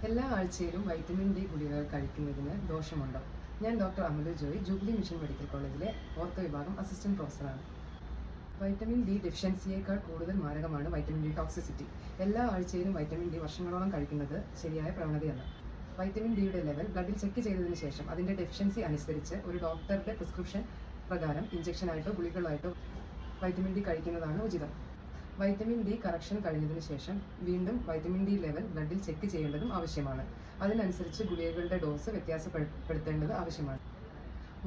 എല്ലാ ആഴ്ചയിലും vitamin D ഗുളികകൾ കഴിക്കുന്നതിന് ദോഷമുണ്ടോ? ഞാൻ ഡോക്ടർ അമലു ജോയ്, ജൂബിലി മിഷൻ മെഡിക്കൽ കോളേജിലെ ഓർത്തോ വിഭാഗം അസിസ്റ്റന്റ് പ്രൊഫസറാണ്. വൈറ്റമിൻ ഡി ഡെഫിഷ്യൻസിയേക്കാൾ കൂടുതൽ മാരകമാണ് വൈറ്റമിൻ ഡി ടോക്സിസിറ്റി. എല്ലാ ആഴ്ചയിലും വൈറ്റമിൻ ഡി വർഷങ്ങളോളം കഴിക്കുന്നത് ശരിയായ പ്രവണതയല്ല. വൈറ്റമിൻ ഡിയുടെ ലെവൽ ബ്ലഡിൽ ചെക്ക് ചെയ്തതിന് ശേഷം അതിൻ്റെ ഡെഫിഷ്യൻസി അനുസരിച്ച് ഒരു ഡോക്ടറുടെ പ്രിസ്ക്രിപ്ഷൻ പ്രകാരം ഇഞ്ചക്ഷനായിട്ടോ ഗുളികളായിട്ടോ വൈറ്റമിൻ ഡി കഴിക്കുന്നതാണ് ഉചിതം. വൈറ്റമിൻ ഡി കറക്ഷൻ കഴിഞ്ഞതിന് ശേഷം വീണ്ടും വൈറ്റമിൻ ഡി ലെവൽ ബ്ലഡിൽ ചെക്ക് ചെയ്യേണ്ടതും ആവശ്യമാണ്. അതിനനുസരിച്ച് ഗുളികകളുടെ ഡോസ് വ്യത്യാസപ്പെടുത്തേണ്ടത് ആവശ്യമാണ്.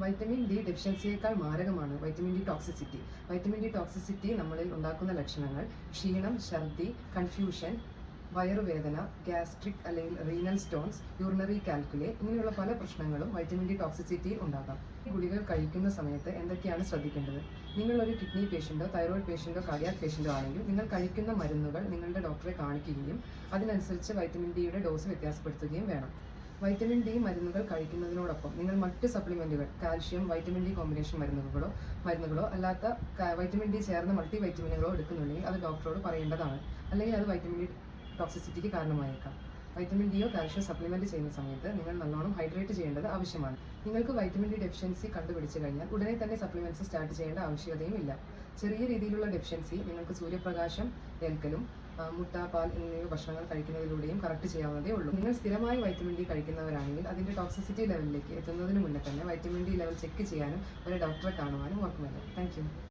വൈറ്റമിൻ ഡി ഡെഫിഷ്യൻസിയേക്കാൾ മാരകമാണ് vitamin D toxicity. Vitamin D toxicity നമ്മളിൽ ഉണ്ടാക്കുന്ന ലക്ഷണങ്ങൾ ക്ഷീണം, ഛർദി, കൺഫ്യൂഷൻ, വയറുവേദന, ഗ്യാസ്ട്രിക് അല്ലെങ്കിൽ റീനൽ സ്റ്റോൺസ്, യൂറിനറി കാൽക്കുലെ ഇങ്ങനെയുള്ള പല പ്രശ്നങ്ങളും വൈറ്റമിൻ ഡി ടോക്സിസിറ്റിയിൽ ഉണ്ടാകാം. ഗുളികൾ കഴിക്കുന്ന സമയത്ത് എന്തൊക്കെയാണ് ശ്രദ്ധിക്കേണ്ടത്? നിങ്ങൾ ഒരു കിഡ്നി പേഷ്യൻറ്റോ തൈറോയ്ഡ് പേഷ്യൻറ്റോ കാർഡിയാക് പേഷ്യൻറ്റോ ആണെങ്കിൽ നിങ്ങൾ കഴിക്കുന്ന മരുന്നുകൾ നിങ്ങളുടെ ഡോക്ടറെ കാണിക്കുകയും അതിനനുസരിച്ച് വൈറ്റമിൻ ഡിയുടെ ഡോസ് വ്യത്യാസപ്പെടുത്തുകയും വേണം. വൈറ്റമിൻ ഡി മരുന്നുകൾ കഴിക്കുന്നതിനോടൊപ്പം നിങ്ങൾ മറ്റ് സപ്ലിമെൻറ്റുകൾ, കാൽഷ്യം, വൈറ്റമിൻ ഡി കോമ്പിനേഷൻ മരുന്നുകളോ അല്ലാത്ത വൈറ്റമിൻ ഡി ചേർന്ന മൾട്ടി വൈറ്റമിനുകളോ എടുക്കുന്നുണ്ടെങ്കിൽ അത് ഡോക്ടറോട് പറയേണ്ടതാണ്. അല്ലെങ്കിൽ അത് വൈറ്റമിൻ ഡി ടോക്സിസിറ്റിക്ക് കാരണമായേക്കാം. വൈറ്റമിൻ ഡിയോ കാൽഷ്യോ സപ്ലിമെൻറ്റ് ചെയ്യുന്ന സമയത്ത് നിങ്ങൾ നല്ലോണം ഹൈഡ്രേറ്റ് ചെയ്യേണ്ടത് ആവശ്യമാണ്. നിങ്ങൾക്ക് വൈറ്റമിൻ ഡി ഡെഫിഷ്യൻസി കണ്ടുപിടിച്ച് കഴിഞ്ഞാൽ ഉടനെ തന്നെ സപ്ലിമെൻറ്റ്സ് സ്റ്റാർട്ട് ചെയ്യേണ്ട ആവശ്യകതയും ഇല്ല. ചെറിയ രീതിയിലുള്ള ഡെഫിഷ്യൻസി നിങ്ങൾക്ക് സൂര്യപ്രകാശം ഏൽക്കലും മുട്ട, പാൽ എന്നിവ ഭക്ഷണങ്ങൾ കഴിക്കുന്നതിലൂടെയും കറക്റ്റ് ചെയ്യാവുന്നതേ ഉള്ളൂ. നിങ്ങൾ സ്ഥിരമായി വൈറ്റമിൻ ഡി കഴിക്കുന്നവരാണെങ്കിൽ അതിൻ്റെ ടോക്സിസിറ്റി ലെവലിലേക്ക് എത്തുന്നതിന് മുന്നേ തന്നെ വൈറ്റമിൻ ഡി ലെവൽ ചെക്ക് ചെയ്യാനും ഒരു ഡോക്ടറെ കാണുവാനും ഓർക്കുമല്ലോ. Thank you.